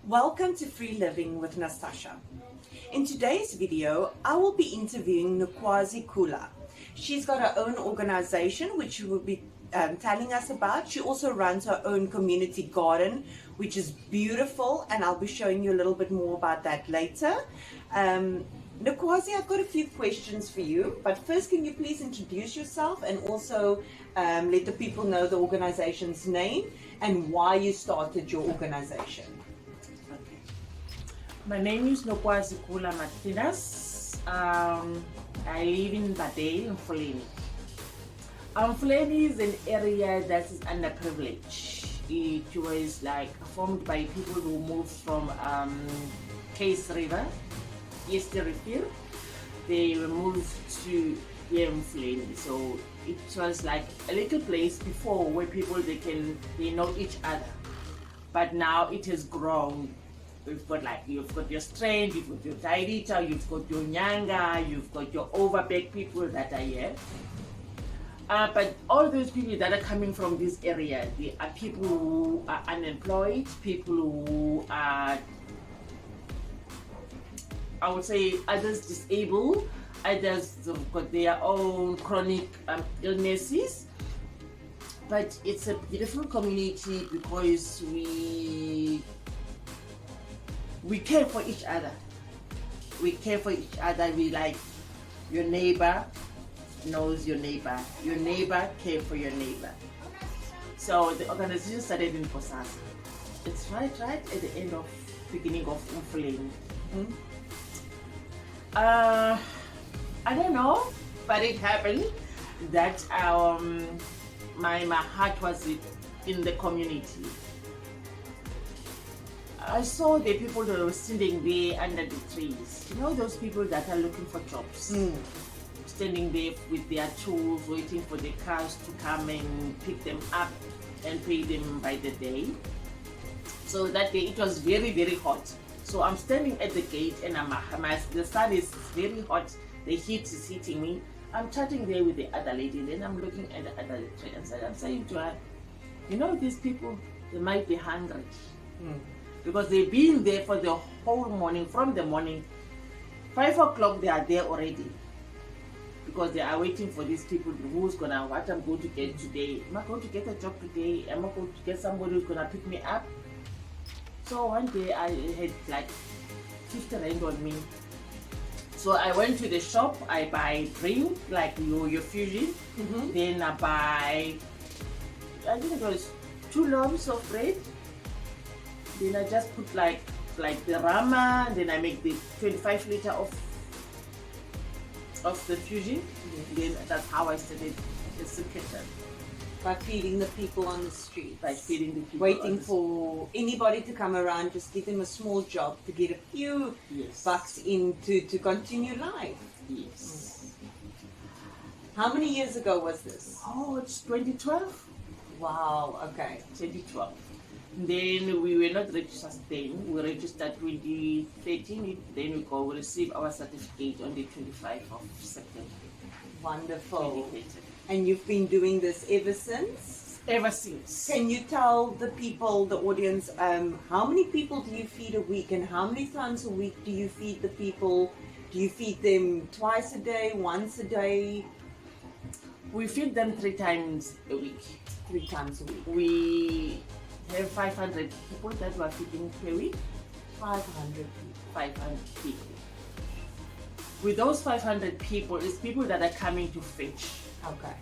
Welcome to Free Living with Nastasha. In today's video, I will be interviewing Nokwazi Kula. She's got her own organization, which she will be telling us about. She also runs her own community garden, which is beautiful, and I'll be showing you a little bit more about that later. Nokwazi, I've got a few questions for you, but first, can you please introduce yourself and also let the people know the organization's name and why you started your organization? Okay. My name is Nokwazi Kula Marthinus. I live in Badale, Mfuleni. Mfuleni is an area that is underprivileged. It was like formed by people who moved from Case River, Eastern Refill. They were moved to Mfuleni. So it was like a little place before where people they know each other. But now it has grown. You've got your Strange, you've got your Tairita, you've got your Nyanga, you've got your overback people that are here. But all those people that are coming from this area, they are people who are unemployed, people who are, I would say, others disabled, others have got their own chronic illnesses. But it's a beautiful community because we care for each other. We care for each other. We like your neighbor knows your neighbor. Your neighbor care for your neighbor. So the organization started in Bosasa. It's right at the beginning of Mfuleni. I don't know, but it happened that my heart was in the community. I saw the people that were sitting there under the trees. You know those people that are looking for jobs? Standing there with their tools, waiting for the cars to come and pick them up and pay them by the day. So that day it was very, very hot. So I'm standing at the gate and the sun is very hot. The heat is hitting me. I'm chatting there with the other lady. Then I'm looking at the other lady and I'm saying to her, you know, these people, they might be hungry. Because they've been there for the whole morning, from the morning, 5 o'clock they are there already. Because they are waiting for these people, what I'm going to get today. Am I going to get a job today? Am I going to get somebody who's going to pick me up? So one day I had like 50 rand on me. So I went to the shop, I buy drink, like your fusion. Then I buy, I think it was 2 loaves of bread. Then I just put like the rama, then I make the 25 liter of the fusion. Then that's how I started the kitchen. By feeding the people on the street. By feeding the people. Waiting for anybody to come around, just give them a small job to get a few bucks in to continue life. Yes. How many years ago was this? Oh, it's 2012. Wow, okay. 2012. Then we were not registered then. We registered 2013. Then we receive our certificate on the 25th of September. Wonderful. And you've been doing this ever since? Ever since. Can you tell the people, the audience, how many people do you feed a week and how many times a week do you feed the people? Do you feed them twice a day, once a day? We feed them 3 times a week. 3 times a week. We have 500 people that we are feeding per week. 500 people. 500 people. With those 500 people, it's people that are coming to fetch. Okay.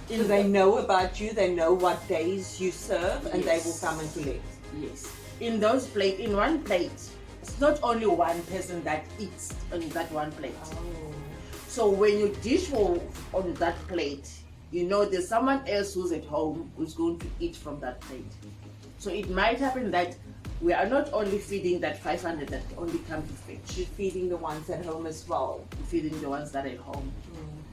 So they know about you, they know what days you serve, and they will come and collect. Yes. In one plate, it's not only one person that eats on that one plate. Oh. So when you dish on that plate, you know there's someone else who's at home who's going to eat from that plate. So it might happen that we are not only feeding that 500 that only come to fetch. You're feeding the ones at home as well. We're feeding the ones that are at home.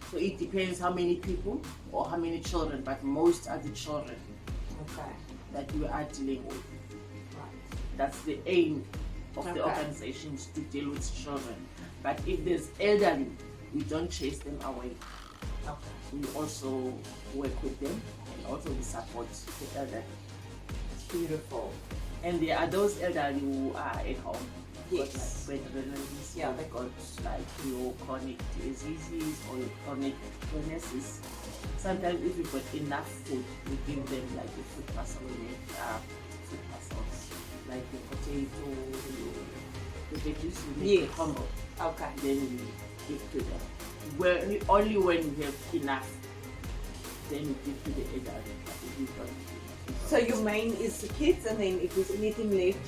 So it depends how many people or how many children, but most are the children that we are dealing with. Right. That's the aim of the organization, is to deal with children. But if there's elderly, we don't chase them away. We also work with them and also we support the elderly. Beautiful. And there are those elderly who are at home. Yes. Got like bedridden, Yeah. they got like your chronic diseases or your chronic illnesses. Sometimes if you've got enough food, we give them like a food parcel, food parcels, like the potato, the veggies, we make Yes. the combo. Okay. Then we give to them. Only when we have enough, then we give to the elderly. If we don't, So your main is the kids, and then if there's anything left,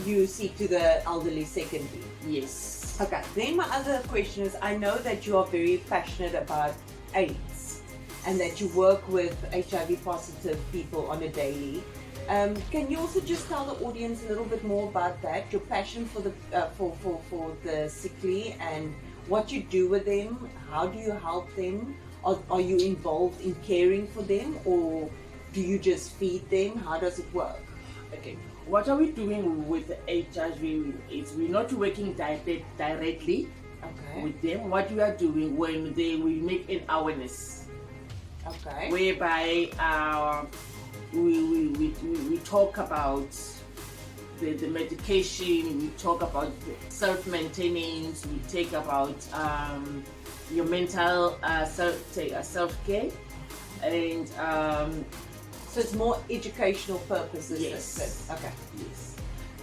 you see to the elderly secondly. yes. Okay. Then my other question is, I know that you are very passionate about AIDS, and that you work with HIV positive people on a daily. Can you also just tell the audience a little bit more about that? Your passion for the for the sickly, and what you do with them. How do you help them? Are you involved in caring for them, or do you just feed them? How does it work? Okay. What are we doing with HIV? Is we're not working directly Okay. with them. What we are doing when we make an awareness, Okay. whereby we talk about the medication, we talk about self-maintenance, we take about your mental self-care, and So it's more educational purposes. Yes. that's it. Okay. yes,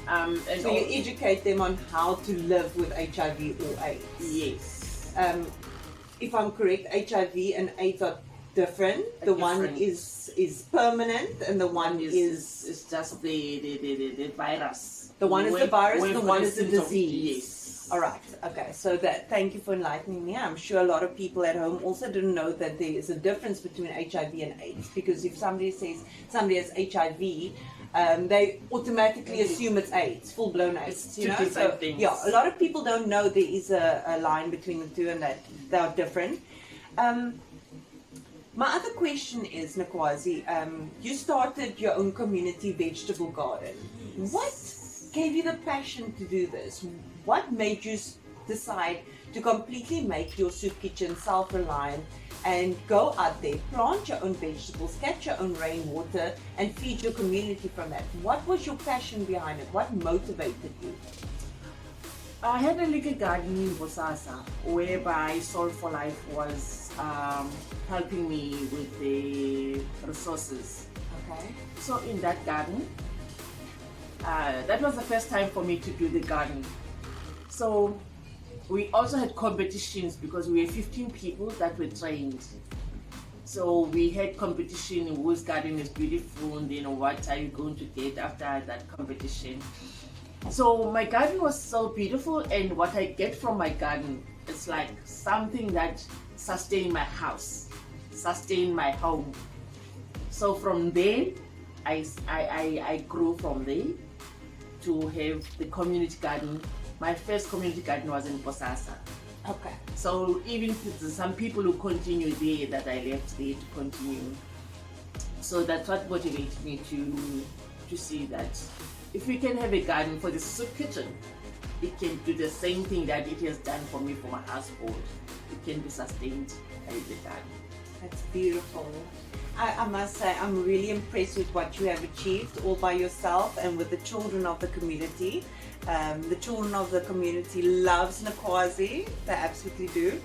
and So you educate them on how to live with HIV or AIDS. yes. If I'm correct, HIV and AIDS are different. The one Different. is permanent, and the one is It's just the virus. the one is the virus, the one is the symptom. disease. Yes. All right. Okay. So thank you for enlightening me. I'm sure a lot of people at home also didn't know that there is a difference between HIV and AIDS. Because if somebody says somebody has HIV, they automatically assume it's AIDS, full blown AIDS. It's You two know. different So things. yeah, a lot of people don't know there is a line between the two, and that they are different. My other question is, Nokwazi, you started your own community vegetable garden. What gave you the passion to do this? What made you decide to completely make your soup kitchen self-reliant and go out there, plant your own vegetables, catch your own rainwater, and feed your community from that? What was your passion behind it? What motivated you? I had a little garden in Bosasa whereby Self-reliance was helping me with the resources. Okay. So in that garden, that was the first time for me to do the garden. So we also had competitions because we were 15 people that were trained. So we had competition whose garden is beautiful, and then what are you going to get after that competition. So my garden was so beautiful, and what I get from my garden is like something that sustained my house, sustained my home. So from there, I grew from there to have the community garden. My first community garden was in Bosasa. Okay. So even some people who continue there that I left there to continue. So that's what motivated me to see that if we can have a garden for the soup kitchen, it can do the same thing that it has done for me for my household. It can be sustained by the garden. That's beautiful. I must say, I'm really impressed with what you have achieved all by yourself and with the children of the community. The children of the community loves Nokwazi. They absolutely do.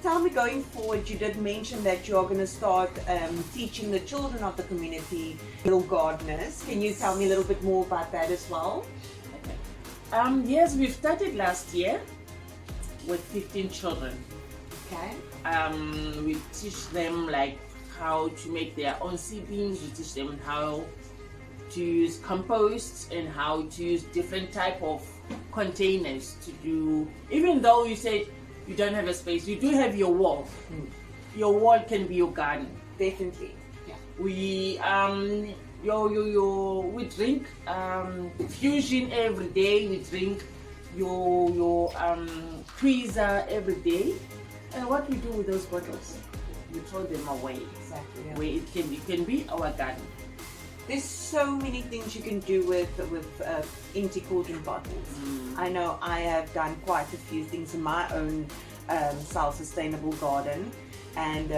Tell me, going forward, you did mention that you are going to start teaching the children of the community little gardeners. Can you tell me a little bit more about that as well? Okay. Yes, we started last year with 15 children. Okay. We teach them like how to make their own seedlings. We teach them how to use compost and how to use different type of containers to do. Even though you said you don't have a space, you do have your wall. Your wall can be your garden. Definitely. Yeah. We we drink fusion every day. We drink your tweezer every day. And what we do with those bottles, we throw them away. Exactly. Yeah. Where it can be our garden. There's so many things you can do with empty cauldron bottles. I know I have done quite a few things in my own self-sustainable garden, and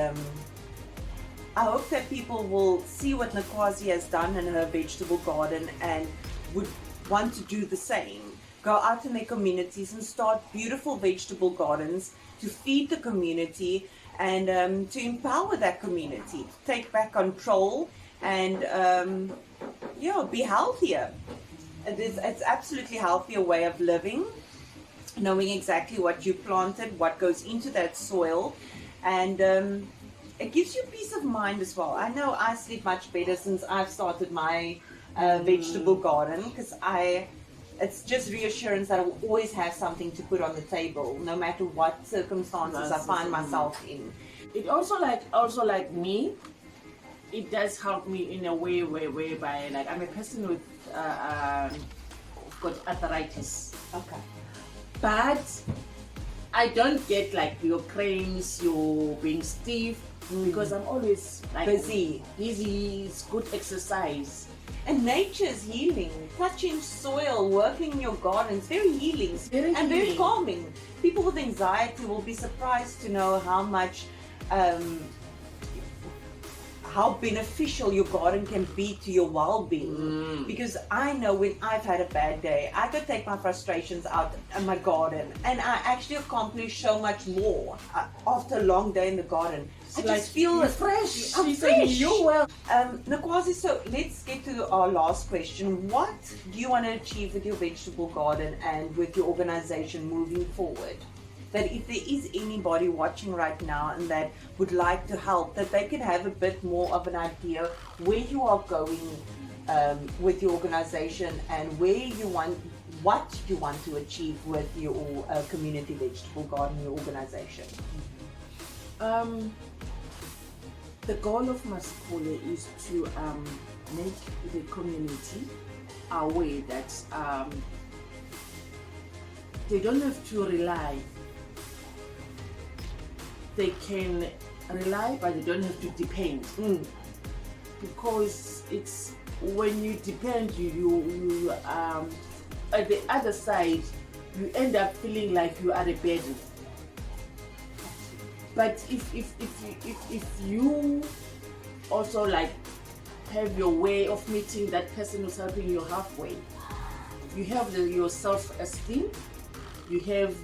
I hope that people will see what Nokwazi has done in her vegetable garden and would want to do the same. Go out in their communities and start beautiful vegetable gardens to feed the community and to empower that community, to take back control and be healthier. It's absolutely healthier way of living, knowing exactly what you planted, what goes into that soil, and it gives you peace of mind as well. I know I sleep much better since I've started my vegetable garden, because it's just reassurance that I will always have something to put on the table, no matter what circumstances I find myself in. It also like me, it does help me in a way whereby, like, I'm a person with got arthritis. Okay. But I don't get like your cramps, your being stiff, because I'm always like Busy. It's good exercise. And nature's healing. Touching soil, working in your garden, it's very healing Very and very healing. calming. People with anxiety will be surprised to know how much how beneficial your garden can be to your well-being. Because I know when I've had a bad day, I could take my frustrations out in my garden, and I actually accomplish so much more after a long day in the garden. I just feel fresh. I'm She's saying fresh. you well. Nokwazi, so let's get to our last question. What do you want to achieve with your vegetable garden and with your organization moving forward? That if there is anybody watching right now and that would like to help, that they can have a bit more of an idea where you are going with your organization and what you want to achieve with your community vegetable garden, your organization. The goal of Masikole is to make the community aware that they don't have to rely. They can rely, but they don't have to depend. Because it's when you depend, you at the other side, you end up feeling like you are a burden. But if you also like have your way of meeting that person who's helping you halfway, you have your self-esteem, you have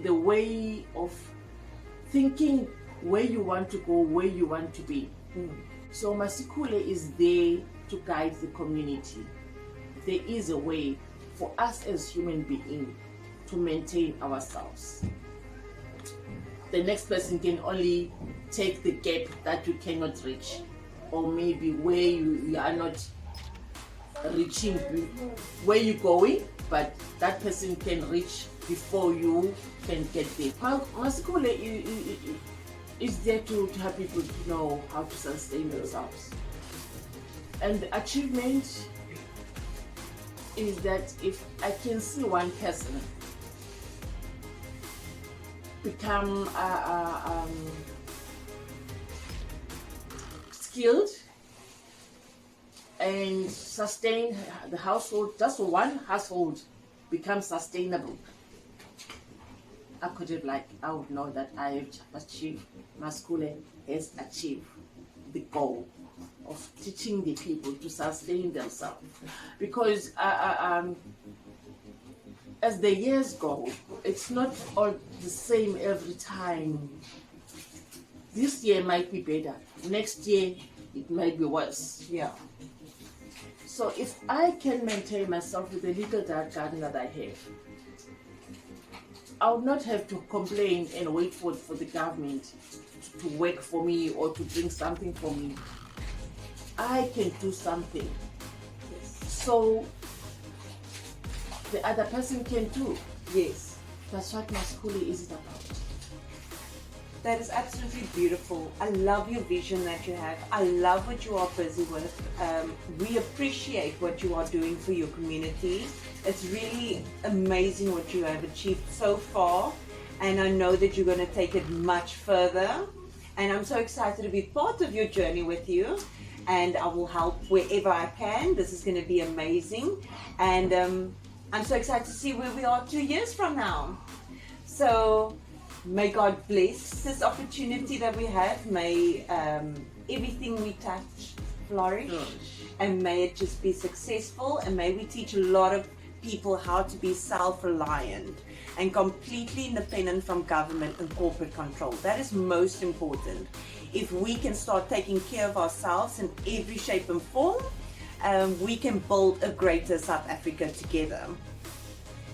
the way of thinking where you want to go, where you want to be. So Masikole is there to guide the community. There is a way for us as human beings to maintain ourselves. The next person can only take the gap that you cannot reach, or maybe where you are not reaching, where you're going, but that person can reach before you can get there. Masikole is there to help people to know how to sustain themselves. And the achievement is that if I can see one person become skilled and sustain the household, just one household becomes sustainable, I would know that I have achieved, Masikole has achieved the goal of teaching the people to sustain themselves. Because as the years go, it's not all the same every time. This year might be better, next year it might be worse. Yeah. So if I can maintain myself with the little garden that I have, I would not have to complain and wait for the government to work for me or to bring something for me. I can do something. So the other person can too. Yes. That's what Masikole is about. That is absolutely beautiful. I love your vision that you have. I love what you are busy with. We appreciate what you are doing for your community. It's really amazing what you have achieved so far. And I know that you're going to take it much further. And I'm so excited to be part of your journey with you. And I will help wherever I can. This is going to be amazing. And I'm so excited to see where we are 2 years from now. So May God bless this opportunity that we have. May everything we touch flourish, and may it just be successful, and may we teach a lot of people how to be self-reliant and completely independent from government and corporate control. That is most important. If we can start taking care of ourselves in every shape and form, we can build a greater South Africa together.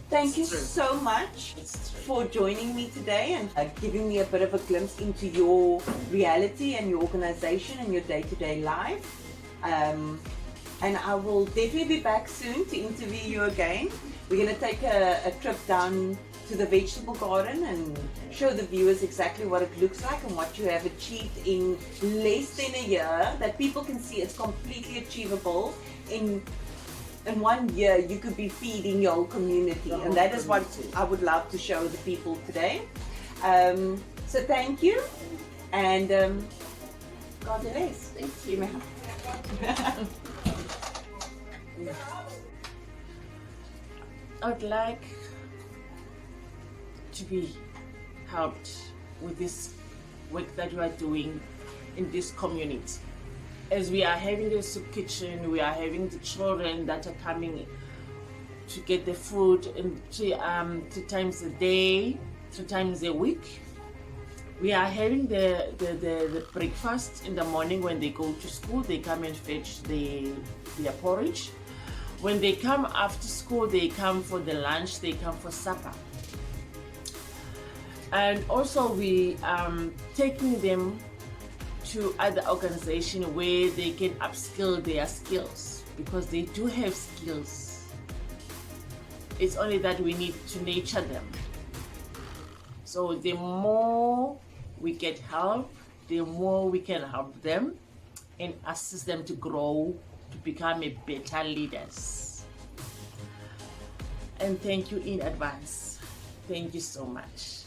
Thank you so much for joining me today and giving me a bit of a glimpse into your reality and your organization and your day-to-day life. And I will definitely be back soon to interview you again. We're going to take a trip down to the vegetable garden and show the viewers exactly what it looks like and what you have achieved in less than a year, that people can see it's completely achievable. In 1 year you could be feeding your whole community, and that is what I would love to show the people today. So thank you, and God bless. Thank you. I'd like to be helped with this work that we are doing in this community. As we are having the soup kitchen, we are having the children that are coming to get the food in 2 times a day, 2 times a week. We are having the breakfast in the morning when they go to school. They come and fetch their porridge. When they come after school, they come for the lunch, they come for supper. And also we taking them to other organizations where they can upskill their skills, because they do have skills. It's only that we need to nurture them. So the more we get help, the more we can help them and assist them to grow, to become a better leaders. And thank you in advance. Thank you so much.